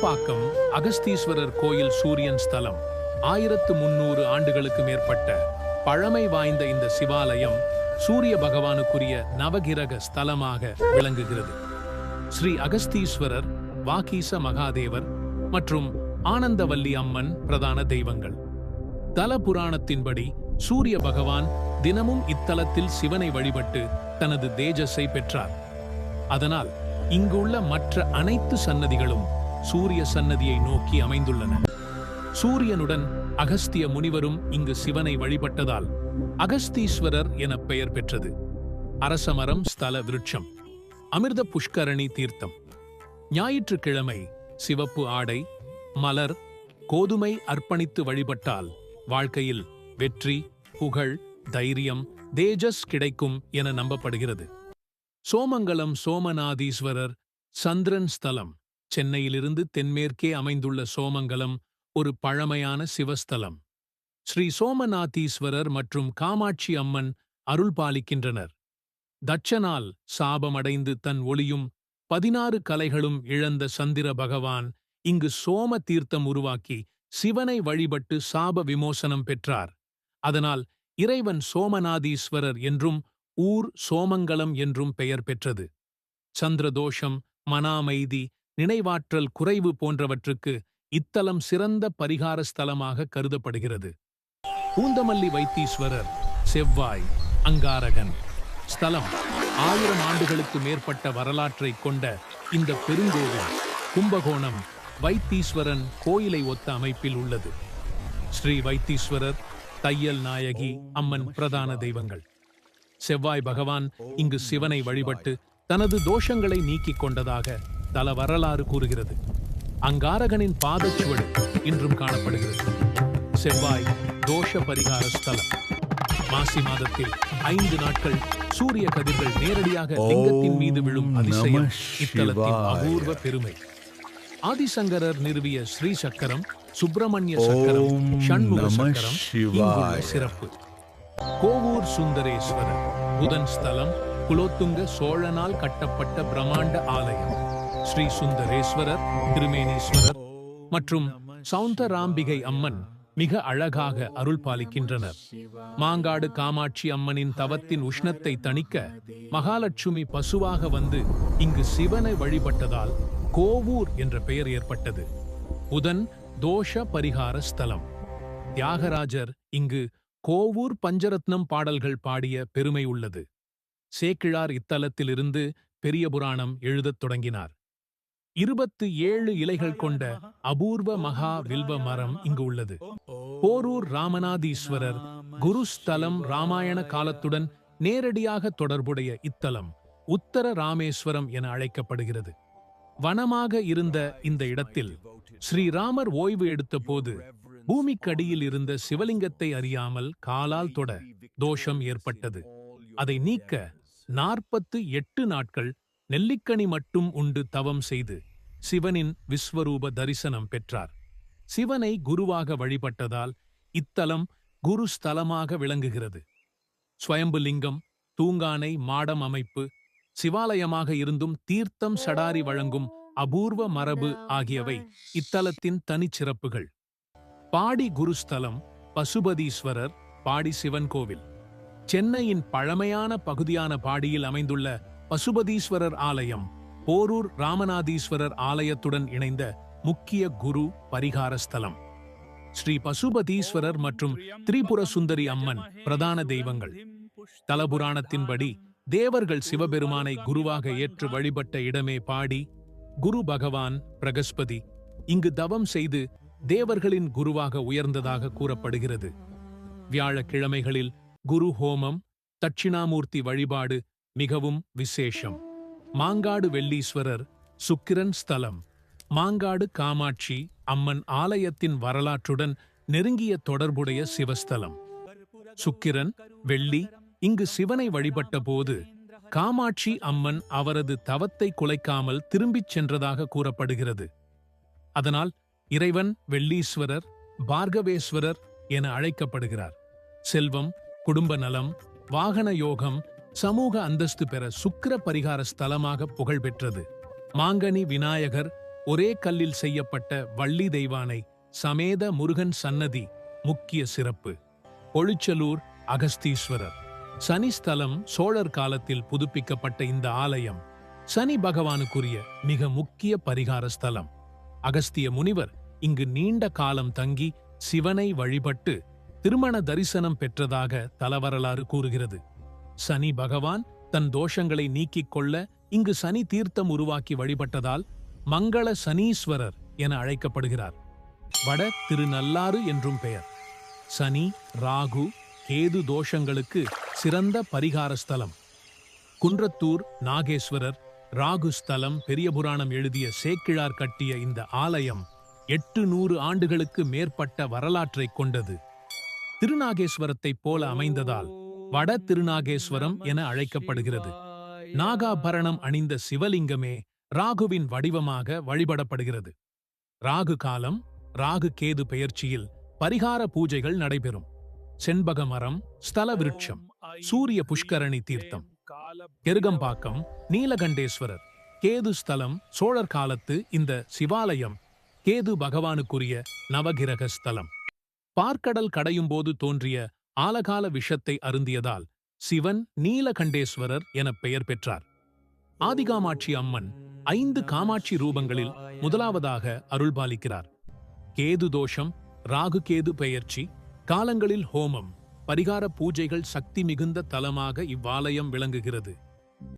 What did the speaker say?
கல்பாக்கம் அகஸ்தீஸ்வரர் கோயில் சூரியன் ஸ்தலம் 1300 ஆண்டுகளுக்கு மேற்பட்ட பழமை வாய்ந்த இந்த சிவாலயம் சூரிய பகவானுக்குரிய நவகிரக ஸ்தலமாக விளங்குகிறது. ஸ்ரீ அகஸ்தீஸ்வரர், வாகீச மகாதேவர் மற்றும் ஆனந்தவல்லி அம்மன் பிரதான தெய்வங்கள். தல புராணத்தின்படி சூரிய பகவான் தினமும் இத்தலத்தில் சிவனை வழிபட்டு தனது தேஜஸை பெற்றார். அதனால் இங்குள்ள மற்ற அனைத்து சன்னதிகளும் சூரிய சன்னதியை நோக்கி அமைந்துள்ளன. சூரியனுடன் அகஸ்திய முனிவரும் இங்கு சிவனை வழிபட்டதால் அகஸ்தீஸ்வரர் என பெயர் பெற்றது. அரசமரம் ஸ்தல விருட்சம். அமிர்த புஷ்கரணி தீர்த்தம். ஞாயிற்றுக்கிழமை சிவப்பு ஆடை, மலர், கோதுமை அர்ப்பணித்து வழிபட்டால் வாழ்க்கையில் வெற்றி, புகழ், தைரியம், தேஜஸ் கிடைக்கும் என நம்பப்படுகிறது. சோமங்கலம் சோமநாதீஸ்வரர் சந்திரன் ஸ்தலம். சென்னையிலிருந்து தென்மேற்கே அமைந்துள்ள சோமங்கலம் ஒரு பழமையான சிவஸ்தலம். ஸ்ரீ சோமநாதீஸ்வரர் மற்றும் காமாட்சி அம்மன் அருள் பாலிக்கின்றனர். தட்சனால் சாபமடைந்து தன் ஒளியும் 16 கலைகளும் இழந்த சந்திர பகவான் இங்கு சோம தீர்த்தம் உருவாக்கி சிவனை வழிபட்டு சாப விமோசனம் பெற்றார். அதனால் இறைவன் சோமநாதீஸ்வரர் என்றும் ஊர் சோமங்கலம் என்றும் பெயர் பெற்றது. சந்திரதோஷம், மன அமைதி, நினைவாற்றல் குறைவு போன்றவற்றுக்கு இத்தலம் சிறந்த பரிகார ஸ்தலமாக கருதப்படுகிறது. பூந்தமல்லி வைத்தீஸ்வரர், செவ்வாய், அங்காரகன் ஸ்தலம். 1000 ஆண்டுகளுக்கு மேற்பட்ட வரலாற்றை கொண்ட இந்த பெருங்கோவில் கும்பகோணம் வைத்தீஸ்வரன் கோயிலை ஒத்த அமைப்பில் உள்ளது. ஸ்ரீ வைத்தீஸ்வரர், தையல் நாயகி அம்மன் பிரதான தெய்வங்கள். செவ்வாய் பகவான் இங்கு சிவனை வழிபட்டு தனது தோஷங்களை நீக்கிக் கொண்டதாக தல வரலாறு கூறுகிறது. அங்காரகனின் பாதச்சுவடு இன்றும் காணப்படுகிறது. செவ்வாய் தோஷ பரிகார ஸ்தலம். மாசி மாதத்தில் 5 நாட்கள் சூரிய கதிர்கள் நேரடியாக லிங்கத்தின் மீது விழும் அதிசயம் இத்தலத்தின் அபூர்வ பெருமை. ஆதிசங்கரர் நிறுவிய ஸ்ரீ சக்கரம், சுப்பிரமணிய சக்கரம், ஷண்முக சக்கரம் இங்குள்ள சிறப்பு. கோவூர் சுந்தரேஸ்வரர் புதன் ஸ்தலம். குலோத்துங்க சோழனால் கட்டப்பட்ட பிரம்மாண்ட ஆலயம். ஸ்ரீ சுந்தரேஸ்வரர், திருமேனீஸ்வரர் மற்றும் சௌந்தராம்பிகை அம்மன் மிக அழகாக அருள் பாலிக்கின்றனர். மாங்காடு காமாட்சி அம்மனின் தவத்தின் உஷ்ணத்தை தணிக்க மகாலட்சுமி பசுவாக வந்து இங்கு சிவனை வழிபட்டதால் கோவூர் என்ற பெயர் ஏற்பட்டது. புதன் தோஷ பரிகார ஸ்தலம். தியாகராஜர் இங்கு கோவூர் பஞ்சரத்னம் பாடல்கள் பாடிய பெருமை உள்ளது. சேக்கிழார் இத்தலத்திலிருந்து பெரிய புராணம் எழுதத் தொடங்கினார். 27 இலைகள் கொண்ட அபூர்வ மகா வில்வ மரம் இங்கு உள்ளது. போரூர் ராமநாதீஸ்வரர் குருஸ்தலம். ராமாயண காலத்துடன் நேரடியாக தொடர்புடைய இத்தலம் உத்தர ராமேஸ்வரம் என அழைக்கப்படுகிறது. வனமாக இருந்த இந்த இடத்தில் ஸ்ரீராமர் ஓய்வு எடுத்த போது பூமிக்கடியில் இருந்த சிவலிங்கத்தை அறியாமல் காலால் தொட தோஷம் ஏற்பட்டது. அதை நீக்க 48 நாட்கள் நெல்லிக்கனி மட்டும் உண்டு தவம் செய்து சிவனின் விஸ்வரூப தரிசனம் பெற்றார். சிவனை குருவாக வழிபட்டதால் இத்தலம் குரு ஸ்தலமாக விளங்குகிறது. ஸ்வயம்புலிங்கம், தூங்கானை, மாடம் அமைப்பு சிவாலயமாக இருந்தும் தீர்த்தம் சடாரி வழங்கும் அபூர்வ மரபு ஆகியவை இத்தலத்தின் தனிச்சிறப்புகள். பாடி குருஸ்தலம். பசுபதீஸ்வரர், பாடி சிவன் கோவில். சென்னையின் பழமையான பகுதியான பாடியில் அமைந்துள்ள பசுபதீஸ்வரர் ஆலயம் போரூர் ராமநாதீஸ்வரர் ஆலயத்துடன் இணைந்த முக்கிய குரு பரிகார ஸ்தலம். ஸ்ரீ பசுபதீஸ்வரர் மற்றும் திரிபுர சுந்தரி அம்மன் பிரதான தெய்வங்கள். தலபுராணத்தின்படி தேவர்கள் சிவபெருமானை குருவாக ஏற்று வழிபட்ட இடமே பாடி. குரு பகவான் பிரகஸ்பதி இங்கு தவம் செய்து தேவர்களின் குருவாக உயர்ந்ததாக கூறப்படுகிறது. வியாழக்கிழமைகளில் குரு ஹோமம், தட்சிணாமூர்த்தி வழிபாடு மிகவும் விசேஷம். மாங்காடு வெள்ளீஸ்வரர் சுக்கிரன் ஸ்தலம். மாங்காடு காமாட்சி அம்மன் ஆலயத்தின் வரலாற்றுடன் நெருங்கிய தொடர்புடைய சிவஸ்தலம். சுக்கிரன், வெள்ளி இங்கு சிவனை வழிபட்ட போது காமாட்சி அம்மன் அவரது தவத்தை குலைக்காமல் திரும்பிச் சென்றதாக கூறப்படுகிறது. அதனால் இறைவன் வெள்ளீஸ்வரர், பார்கவேஸ்வரர் என அழைக்கப்படுகிறார். செல்வம், குடும்ப நலம், வாகன யோகம், சமூக அந்தஸ்து பெற சுக்கிர பரிகார ஸ்தலமாக புகழ் பெற்றது. மாங்கனி விநாயகர் ஒரே கல்லில் செய்யப்பட்ட வள்ளி தெய்வானை சமேத முருகன் சன்னதி முக்கிய சிறப்பு. பொழிச்சலூர் அகஸ்தீஸ்வரர் சனி ஸ்தலம் சோழர் காலத்தில் புதுப்பிக்கப்பட்ட இந்த ஆலயம் சனி பகவானுக்குரிய மிக முக்கிய பரிகார ஸ்தலம். அகஸ்திய முனிவர் இங்கு நீண்ட காலம் தங்கி சிவனை வழிபட்டு திருமண தரிசனம் பெற்றதாக தலவரலாறு கூறுகிறது. சனி பகவான் தன் தோஷங்களை நீக்கிக் கொள்ள இங்கு சனி தீர்த்தம் உருவாக்கி வழிபட்டதால் மங்கள சனீஸ்வரர் என அழைக்கப்படுகிறார். வட திருநள்ளாறு என்றும் பெயர். சனி, ராகு, கேது தோஷங்களுக்கு சிறந்த பரிகார ஸ்தலம். குன்றத்தூர் நாகேஸ்வரர் ராகு ஸ்தலம் பெரிய புராணம் எழுதிய சேக்கிழார் கட்டிய இந்த ஆலயம் 800 ஆண்டுகளுக்கு மேற்பட்ட வரலாற்றைக் கொண்டது. திருநாகேஸ்வரத்தைப் போல அமைந்ததால் வட திருநாகேஸ்வரம் என அழைக்கப்படுகிறது. நாகாபரணம் அணிந்த சிவலிங்கமே ராகுவின் வடிவமாக வழிபடப்படுகிறது. ராகு காலம், ராகு கேது பெயர்ச்சியில் பரிகார பூஜைகள் நடைபெறும். செண்பக மரம், ஸ்தல விருட்சம், சூரிய புஷ்கரணி தீர்த்தம். கெருகம்பாக்கம் நீலகண்டேஸ்வரர் கேது ஸ்தலம் சோழர் காலத்து இந்த சிவாலயம் கேது பகவானுக்குரிய நவகிரக ஸ்தலம். பார்க்கடல் கடையும் போது தோன்றிய ஆலகால விஷத்தை அருந்தியதால் சிவன் நீலகண்டேஸ்வரர் என பெயர் பெற்றார். ஆதிகாமாட்சி அம்மன் 5 காமாட்சி ரூபங்களில் முதலாவதாக அருள்பாலிக்கிறார். கேது தோஷம், ராகு கேது பெயர்ச்சி காலங்களில் ஹோமம், பரிகார பூஜைகள் சக்தி மிகுந்த தலமாக இவ்வாலயம் விளங்குகிறது.